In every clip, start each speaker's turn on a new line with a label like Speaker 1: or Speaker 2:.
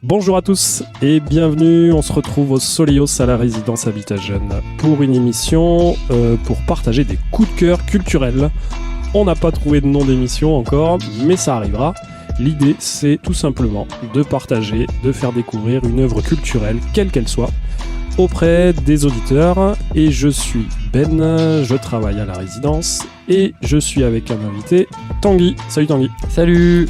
Speaker 1: Bonjour à tous et bienvenue, on se retrouve au Soleillos à la résidence Habitat Jeune pour une émission pour partager des coups de cœur culturels. On n'a pas trouvé de nom d'émission encore, mais ça arrivera. L'idée, c'est tout simplement de partager, de faire découvrir une œuvre culturelle, quelle qu'elle soit, auprès des auditeurs. Et je suis Ben, je travaille à la résidence et je suis avec un invité, Tanguy. Salut Tanguy.
Speaker 2: Salut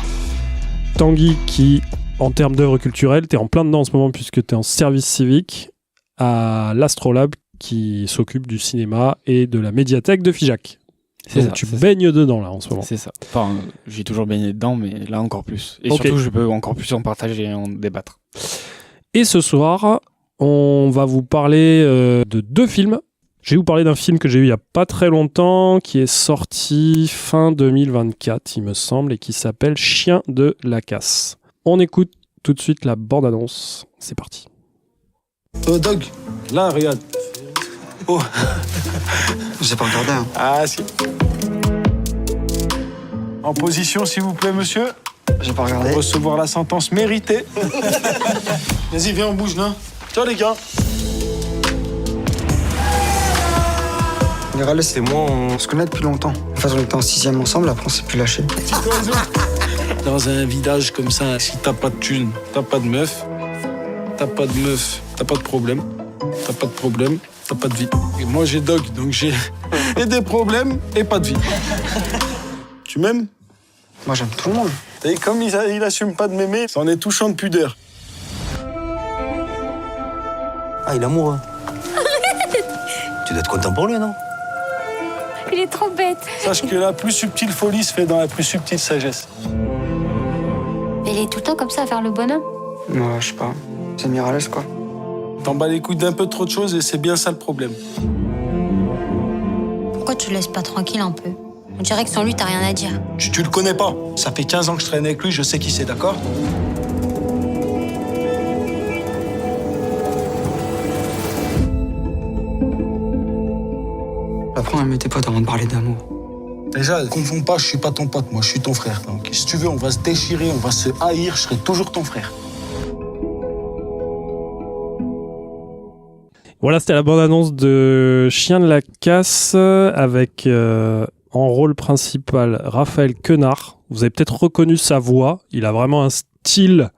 Speaker 1: Tanguy qui, en termes d'œuvre culturelle, t'es en plein dedans en ce moment puisque t'es en service civique à l'Astrolabe qui s'occupe du cinéma et de la médiathèque de Figeac.
Speaker 2: C'est
Speaker 1: donc
Speaker 2: ça,
Speaker 1: tu
Speaker 2: c'est
Speaker 1: baignes dedans là en ce moment.
Speaker 2: C'est ça. Enfin, j'ai toujours baigné dedans, mais là encore plus. Et
Speaker 1: Ok.
Speaker 2: surtout, je peux encore plus en partager et en débattre.
Speaker 1: Et ce soir, on va vous parler de deux films. Je vais vous parler d'un film que j'ai vu il n'y a pas très longtemps, qui est sorti fin 2024, il me semble, et qui s'appelle Chien de la casse. On écoute tout de suite la bande-annonce. C'est parti.
Speaker 3: Oh Dog, là regarde. Oh,
Speaker 4: J'ai pas regardé, hein.
Speaker 3: ah si. En position s'il vous plaît monsieur,
Speaker 4: J'ai pas
Speaker 3: pour
Speaker 4: regardé.
Speaker 3: recevoir la sentence méritée. Vas-y viens on bouge là. Ciao les gars.
Speaker 4: Miralles, c'est moi, on se connaît depuis longtemps. Enfin, on était en 6ème ensemble, après on s'est plus lâché.
Speaker 3: Dans un village comme ça, si t'as pas de thune, t'as pas de meuf, t'as pas de problème. T'as pas de problème, t'as pas de vie. Et moi j'ai Dog, donc j'ai et des problèmes et pas de vie. Tu m'aimes?
Speaker 4: Moi, j'aime tout le monde.
Speaker 3: Et comme il assume pas de m'aimer, ça en est touchant de pudeur.
Speaker 5: Ah, il est amoureux. Tu dois être content pour lui, non?
Speaker 6: Il est trop bête.
Speaker 3: Sache que la plus subtile folie se fait dans la plus subtile sagesse.
Speaker 6: Mais il est tout le temps comme ça à faire le bonhomme.
Speaker 4: Moi, je sais pas. C'est Miralles, quoi.
Speaker 3: T'en bats les couilles d'un peu trop de choses et c'est bien ça le problème.
Speaker 6: Pourquoi tu le laisses pas tranquille un peu? On dirait que sans lui, t'as rien à dire.
Speaker 3: Tu le connais pas. Ça fait 15 ans que je traîne avec lui, je sais qui c'est, d'accord?
Speaker 4: Apprends à aimer tes potes avant de parler d'amour.
Speaker 3: Déjà, confonds pas, je suis pas ton pote, moi je suis ton frère. Donc, si tu veux, on va se déchirer, on va se haïr, je serai toujours ton frère.
Speaker 1: Voilà, c'était la bande-annonce de Chien de la casse avec en rôle principal Raphaël Quenard. Vous avez peut-être reconnu sa voix. Il a vraiment un style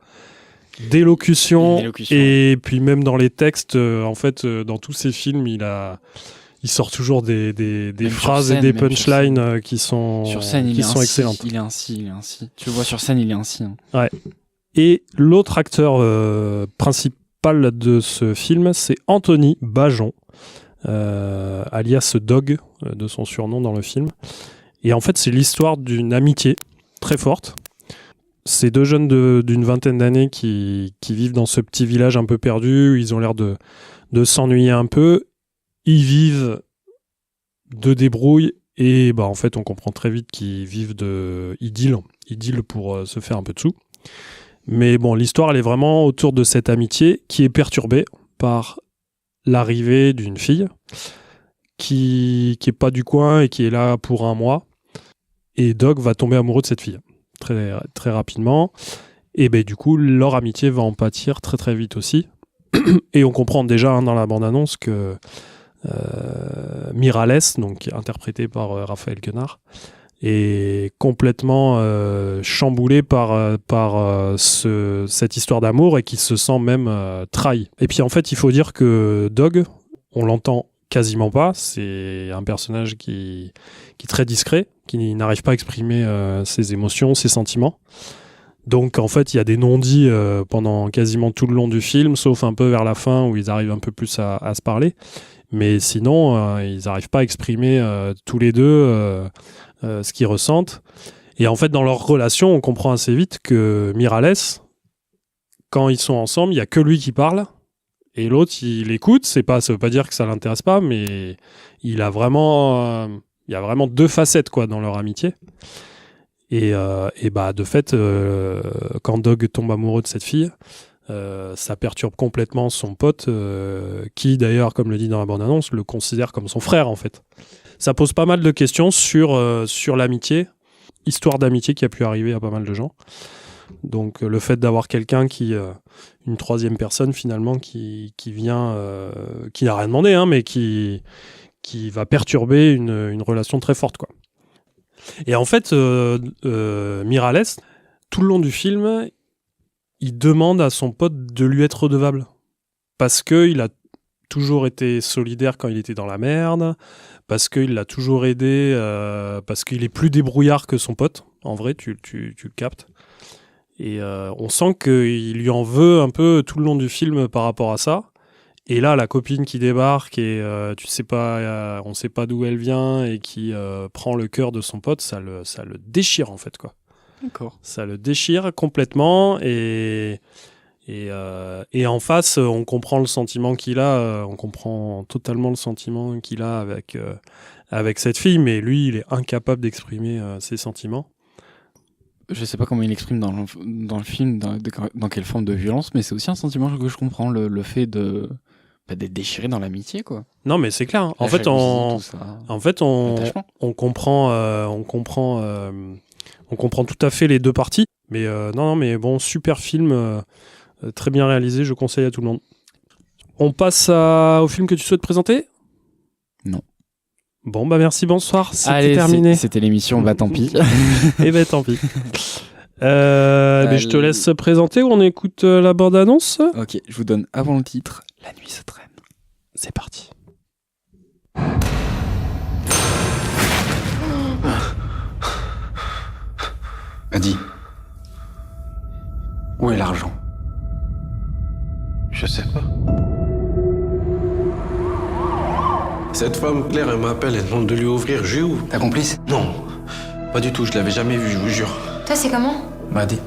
Speaker 1: d'élocution. Et puis même dans les textes, en fait, dans tous ses films, il sort toujours des
Speaker 2: Même
Speaker 1: phrases
Speaker 2: sur scène,
Speaker 1: et des
Speaker 2: même sur
Speaker 1: punchlines qui sont
Speaker 2: Sur scène, il est ainsi.
Speaker 1: excellentes.
Speaker 2: Il est ainsi. Tu le vois sur scène, il est ainsi. Hein.
Speaker 1: Et l'autre acteur principal de ce film, c'est Anthony Bajon, alias Dog, de son surnom dans le film. Et en fait, c'est l'histoire d'une amitié très forte. C'est deux jeunes d'une vingtaine d'années qui vivent dans ce petit village un peu perdu, où ils ont l'air de s'ennuyer un peu. Ils vivent de débrouille et en fait, on comprend très vite qu'ils vivent de idylle pour se faire un peu de sous. Mais bon, l'histoire, elle est vraiment autour de cette amitié qui est perturbée par l'arrivée d'une fille qui est pas du coin et qui est là pour un mois. Et Dog va tomber amoureux de cette fille très, très rapidement. Et du coup, leur amitié va en pâtir très très vite aussi. Et on comprend déjà dans la bande-annonce que Miralles, donc interprété par Raphaël Quenard, est complètement chamboulé par cette histoire d'amour et qui se sent même trahi. Et puis en fait, il faut dire que Dog, on l'entend quasiment pas. C'est un personnage qui est très discret, qui n'arrive pas à exprimer ses émotions, ses sentiments. Donc en fait, il y a des non-dits pendant quasiment tout le long du film, sauf un peu vers la fin où ils arrivent un peu plus à se parler. Mais sinon, ils n'arrivent pas à exprimer tous les deux ce qu'ils ressentent. Et en fait, dans leur relation, on comprend assez vite que Miralles, quand ils sont ensemble, il n'y a que lui qui parle. Et l'autre, il écoute. Ça veut pas dire que ça l'intéresse pas, mais il y a vraiment deux facettes quoi, dans leur amitié. Et de fait, quand Dog tombe amoureux de cette fille, ça perturbe complètement son pote, qui d'ailleurs, comme le dit dans la bande-annonce, le considère comme son frère en fait. Ça pose pas mal de questions sur l'amitié, histoire d'amitié qui a pu arriver à pas mal de gens. Donc le fait d'avoir quelqu'un une troisième personne finalement qui vient, qui n'a rien demandé, hein, mais qui va perturber une relation très forte, quoi. Et en fait, Miralles, tout le long du film, il demande à son pote de lui être redevable. Parce qu'il a toujours été solidaire quand il était dans la merde, parce qu'il l'a toujours aidé, parce qu'il est plus débrouillard que son pote. En vrai, tu le captes. Et on sent qu'il lui en veut un peu tout le long du film par rapport à ça. Et là, la copine qui débarque et tu sais pas, on sait pas d'où elle vient et qui prend le cœur de son pote, ça le déchire en fait, quoi.
Speaker 2: D'accord.
Speaker 1: Ça le déchire complètement et en face, on comprend le sentiment qu'il a, on comprend totalement le sentiment qu'il a avec cette fille, mais lui, il est incapable d'exprimer ses sentiments.
Speaker 2: Je sais pas comment il exprime dans le film, dans quelle forme de violence, mais c'est aussi un sentiment que je comprends, le fait d'être déchiré dans l'amitié, quoi.
Speaker 1: Non, mais c'est clair. En
Speaker 2: La
Speaker 1: fait,
Speaker 2: jalousie, l'attachement.
Speaker 1: on comprend tout à fait les deux parties. Mais non, mais bon, super film, très bien réalisé, je conseille à tout le monde. On passe au film que tu souhaites présenter ?
Speaker 2: Non.
Speaker 1: Bon, bah merci, bonsoir, c'était
Speaker 2: Allez,
Speaker 1: terminé.
Speaker 2: C'était l'émission, bah tant pis.
Speaker 1: Eh ben tant pis. Mais je te laisse présenter ou on écoute la bande-annonce ?
Speaker 2: Ok, je vous donne avant le titre, La nuit se traîne.
Speaker 1: C'est parti.
Speaker 5: Adi, où est l'argent?
Speaker 7: Je sais pas. Cette femme, Claire, elle m'appelle, elle demande de lui ouvrir. Je lui ouvre.
Speaker 5: Ta complice?
Speaker 7: Non, pas du tout, je l'avais jamais vue, je vous jure.
Speaker 6: Toi, c'est comment ?
Speaker 5: Madi,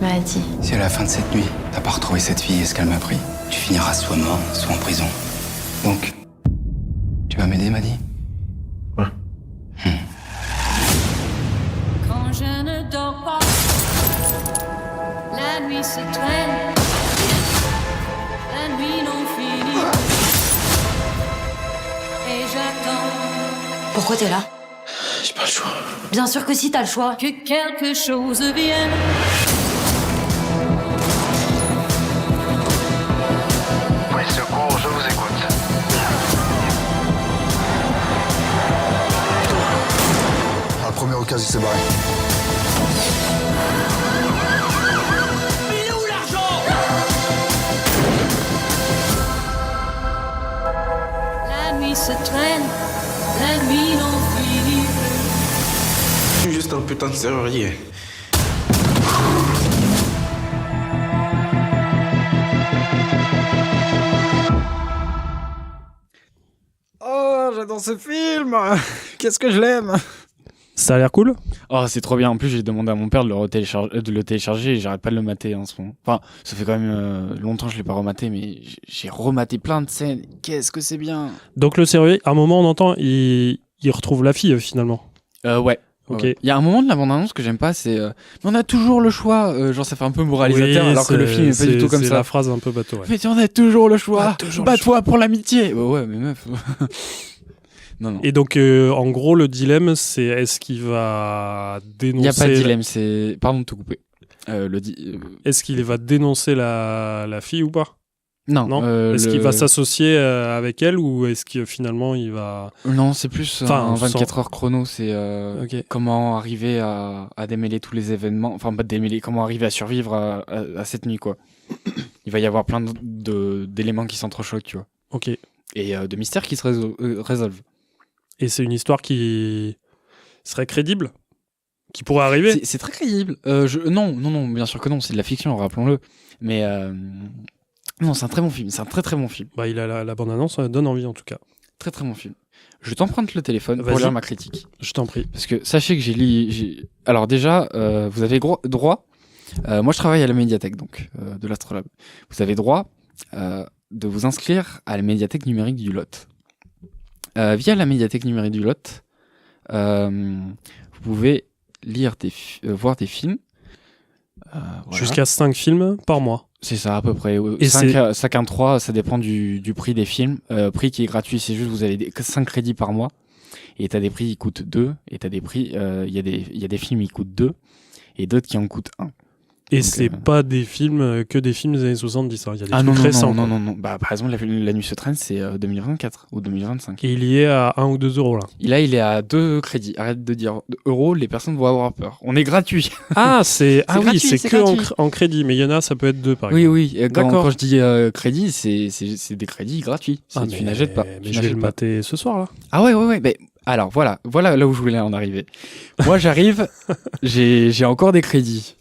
Speaker 6: Bah, dis.
Speaker 5: si à la fin de cette nuit, t'as pas retrouvé cette fille et ce qu'elle m'a pris, tu finiras soit mort, soit en prison. Donc, tu vas m'aider, Madi?
Speaker 7: Ouais.
Speaker 8: Quand je ne dors pas, la nuit se traîne, la nuit non finie, et j'attends.
Speaker 6: Pourquoi t'es là ?
Speaker 7: J'ai pas le choix.
Speaker 6: Bien sûr que si, t'as le choix.
Speaker 8: Que quelque chose vienne.
Speaker 9: Oui, secours, je vous écoute.
Speaker 10: À la première occasion, il s'est barré.
Speaker 8: Il est où l'argent ? La nuit se traîne, la nuit n'en finit plus.
Speaker 7: Je suis juste un putain de serrurier.
Speaker 2: Oh, j'adore ce film. Qu'est-ce que je l'aime.
Speaker 1: Ça a l'air cool ?
Speaker 2: Oh, c'est trop bien. En plus, j'ai demandé à mon père de le télécharger et j'arrête pas de le mater en ce moment. Enfin, ça fait quand même longtemps que je l'ai pas rematé, mais j'ai rematé plein de scènes. Qu'est-ce que c'est bien.
Speaker 1: Donc le serrurier, à un moment on entend, il retrouve la fille finalement.
Speaker 2: Ouais.
Speaker 1: Ok.
Speaker 2: Ouais. Il y a un moment de la bande-annonce que j'aime pas, c'est mais on a toujours le choix. Genre, ça fait un peu moralisateur,
Speaker 1: Oui,
Speaker 2: alors que le film est pas du tout comme
Speaker 1: c'est
Speaker 2: ça.
Speaker 1: la phrase un peu bateau. Ouais.
Speaker 2: Mais on a toujours le choix.
Speaker 1: toujours le
Speaker 2: Bats-toi pour l'amitié. Bah ouais, mais meuf. Non.
Speaker 1: Et donc en gros le dilemme c'est est-ce qu'il va dénoncer.
Speaker 2: Il y a pas de dilemme, c'est. Pardon de te couper.
Speaker 1: Est-ce qu'il va dénoncer la fille ou pas ?
Speaker 2: Non.
Speaker 1: Est-ce qu'il va s'associer avec elle ou est-ce que finalement il va...
Speaker 2: Non, c'est plus un 24 heures chrono, c'est
Speaker 1: Ok.
Speaker 2: comment arriver à démêler tous les événements, enfin pas démêler, comment arriver à survivre à cette nuit, quoi. Il va y avoir plein d'éléments qui s'entrechoquent, tu vois.
Speaker 1: Ok.
Speaker 2: Et de mystères qui se résolvent.
Speaker 1: Et c'est une histoire qui serait crédible ? Qui pourrait arriver ?
Speaker 2: C'est très crédible. Non, bien sûr que non, c'est de la fiction, rappelons-le. Mais non, c'est un très bon film, c'est un très très bon film.
Speaker 1: Bah, il a la bande-annonce, ça donne envie en tout cas.
Speaker 2: Très très bon film. Je t'emprunte le téléphone pour
Speaker 1: Vas-y.
Speaker 2: lire ma critique.
Speaker 1: Je t'en prie.
Speaker 2: Parce que sachez que alors déjà, vous avez droit. Moi, je travaille à la médiathèque donc de l'Astrolabe. Vous avez droit de vous inscrire à la médiathèque numérique du Lot. Via la médiathèque numérique du Lot, vous pouvez lire voir des films. Voilà.
Speaker 1: Jusqu'à 5 films par mois.
Speaker 2: C'est ça, à peu près.
Speaker 1: Et
Speaker 2: 5 à 3, ça dépend du prix des films. Prix qui est gratuit, c'est juste vous avez 5 crédits par mois. Et t'as des prix qui coûtent 2. Et t'as des prix, il y a des films qui coûtent 2. Et d'autres qui en coûtent 1.
Speaker 1: Et
Speaker 2: Donc,
Speaker 1: c'est pas des films que des films des années 70. Hein. Il y a des
Speaker 2: Ah non,
Speaker 1: trucs récents.
Speaker 2: non. Bah, par exemple, la nuit se traîne, c'est 2024 ou 2025.
Speaker 1: Et il y est à 1 ou 2 euros là.
Speaker 2: Et là, il est à 2 crédits. Arrête de dire euros, les personnes vont avoir peur. On est gratuit.
Speaker 1: Ah, c'est
Speaker 2: gratuit,
Speaker 1: c'est
Speaker 2: c'est
Speaker 1: que
Speaker 2: gratuit.
Speaker 1: en crédit, mais il y en a, ça peut être 2 par
Speaker 2: Oui,
Speaker 1: exemple.
Speaker 2: oui.
Speaker 1: D'accord.
Speaker 2: Quand je dis crédit, c'est des crédits gratuits. Tu n'achètes pas.
Speaker 1: Mais je vais le mater ce soir là.
Speaker 2: Ah ouais. Mais, alors, voilà là où je voulais en arriver. Moi, j'arrive, j'ai encore des crédits.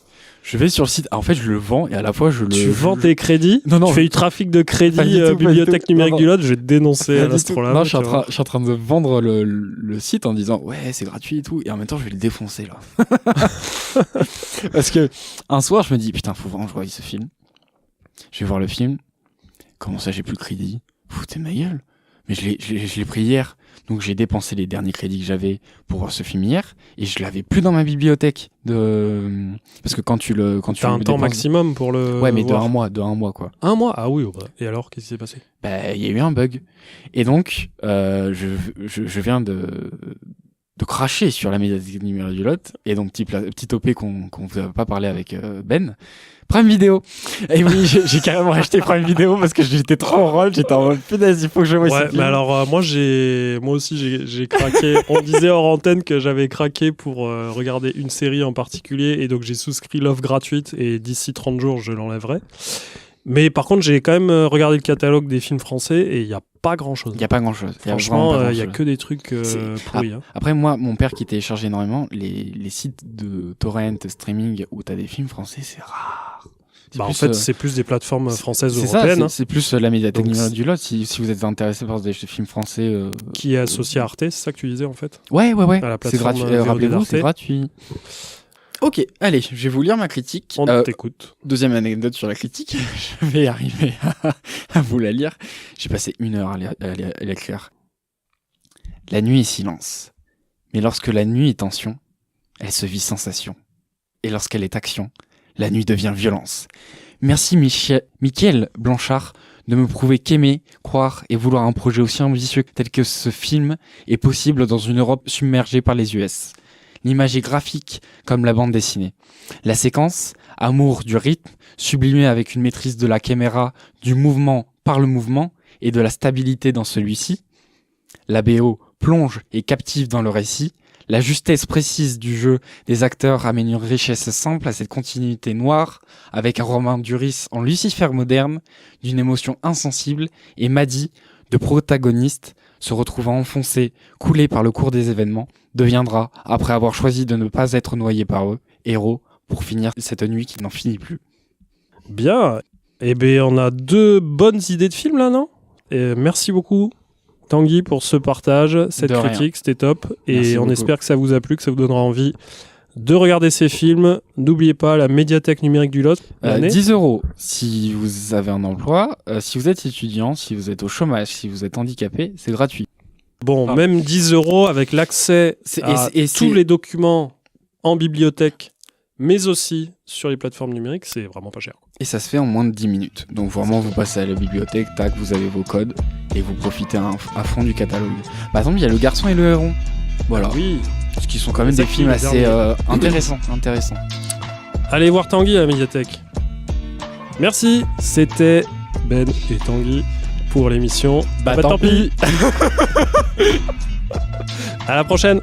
Speaker 2: Je vais sur le site. En fait, je le vends et à la fois,
Speaker 1: Tu vends tes crédits.
Speaker 2: Non.
Speaker 1: Tu fais du trafic de crédit,
Speaker 2: Pas du tout,
Speaker 1: bibliothèque
Speaker 2: pas du tout.
Speaker 1: numérique
Speaker 2: Non.
Speaker 1: du Lot. Je vais te dénoncer à l'Astrolabe.
Speaker 2: Non, je suis en train de vendre le site en disant ouais, c'est gratuit et tout. Et en même temps, je vais le défoncer là. Parce que un soir, je me dis putain, faut vraiment que je voie ce film. Je vais voir le film. Comment ça, j'ai plus de crédit? Foutez ma gueule. Mais je l'ai pris hier. Donc j'ai dépensé les derniers crédits que j'avais pour voir ce film hier et je l'avais plus dans ma bibliothèque parce que quand tu
Speaker 1: T'as un temps maximum pour le
Speaker 2: ouais mais
Speaker 1: voir.
Speaker 2: de un mois quoi.
Speaker 1: Un mois? Ah oui. Et alors, qu'est-ce qui s'est passé?
Speaker 2: Bah il y a eu un bug et donc je viens de cracher sur la médiathèque numérique du Lot et donc petit OP qu'on vous a pas parlé avec Ben. Prime Video. Et oui, j'ai carrément acheté Prime Video parce que j'étais trop en rôle, j'étais en mode punaise, il faut que je voie ce
Speaker 1: Ouais,
Speaker 2: film.
Speaker 1: mais alors moi aussi j'ai craqué. On disait hors antenne que j'avais craqué pour regarder une série en particulier et donc j'ai souscrit l'offre gratuite et d'ici 30 jours je l'enlèverai. Mais par contre, j'ai quand même regardé le catalogue des films français et il n'y a pas grand-chose.
Speaker 2: Il n'y a pas grand-chose.
Speaker 1: Franchement, il n'y a que des trucs pourris. Hein.
Speaker 2: Après, moi, mon père qui télécharge énormément, les sites de torrent, streaming, où tu as des films français, c'est rare.
Speaker 1: En fait, c'est plus des plateformes françaises ou
Speaker 2: c'est
Speaker 1: européennes.
Speaker 2: Ça,
Speaker 1: hein.
Speaker 2: c'est plus la médiathèque
Speaker 1: Donc,
Speaker 2: numérique du Lot. Si vous êtes intéressé par des films français...
Speaker 1: qui est associé à Arte, c'est ça que tu disais en fait?
Speaker 2: Ouais.
Speaker 1: À la
Speaker 2: C'est
Speaker 1: plateforme
Speaker 2: gratuit.
Speaker 1: VOD
Speaker 2: Rappelez-vous,
Speaker 1: d'Arte.
Speaker 2: c'est gratuit. Ok, allez, je vais vous lire ma critique.
Speaker 1: On t'écoute.
Speaker 2: Deuxième anecdote sur la critique. Je vais arriver à vous la lire. J'ai passé 1 heure à l'écrire. La nuit est silence. Mais lorsque la nuit est tension, elle se vit sensation. Et lorsqu'elle est action, la nuit devient violence. Merci Mickaël Blanchard de me prouver qu'aimer, croire et vouloir un projet aussi ambitieux tel que ce film est possible dans une Europe submergée par les US. L'image est graphique comme la bande dessinée. La séquence, amour du rythme, sublimé avec une maîtrise de la caméra, du mouvement par le mouvement et de la stabilité dans celui-ci. La BO plonge et captive dans le récit. La justesse précise du jeu des acteurs amène une richesse simple à cette continuité noire, avec un Romain Duris en Lucifer moderne, d'une émotion insensible, et Maddy, de protagoniste, se retrouvant enfoncé, coulé par le cours des événements, deviendra, après avoir choisi de ne pas être noyé par eux, héros pour finir cette nuit qui n'en finit plus.
Speaker 1: Bien. Eh bien, on a 2 bonnes idées de films là, non? Et merci beaucoup, Tanguy, pour ce partage, cette critique, c'était top. Et
Speaker 2: Merci
Speaker 1: on
Speaker 2: beaucoup.
Speaker 1: espère que ça vous a plu, que ça vous donnera envie de regarder ces films. N'oubliez pas la médiathèque numérique du Lot.
Speaker 2: 10 € si vous avez un emploi, si vous êtes étudiant, si vous êtes au chômage, si vous êtes handicapé, c'est gratuit.
Speaker 1: Bon, même 10 € avec l'accès à tous les documents en bibliothèque, mais aussi sur les plateformes numériques, c'est vraiment pas cher.
Speaker 2: Et ça se fait en moins de 10 minutes. Donc vraiment, vous passez à la bibliothèque, tac, vous avez vos codes, et vous profitez à fond du catalogue. Par exemple, il y a Le Garçon et le Héron. Voilà.
Speaker 1: Oui.
Speaker 2: Ce qui sont quand même des films assez intéressants.
Speaker 1: Allez voir Tanguy à la médiathèque. Merci, c'était Ben et Tanguy pour l'émission.
Speaker 2: Bah tant pis.
Speaker 1: À la prochaine.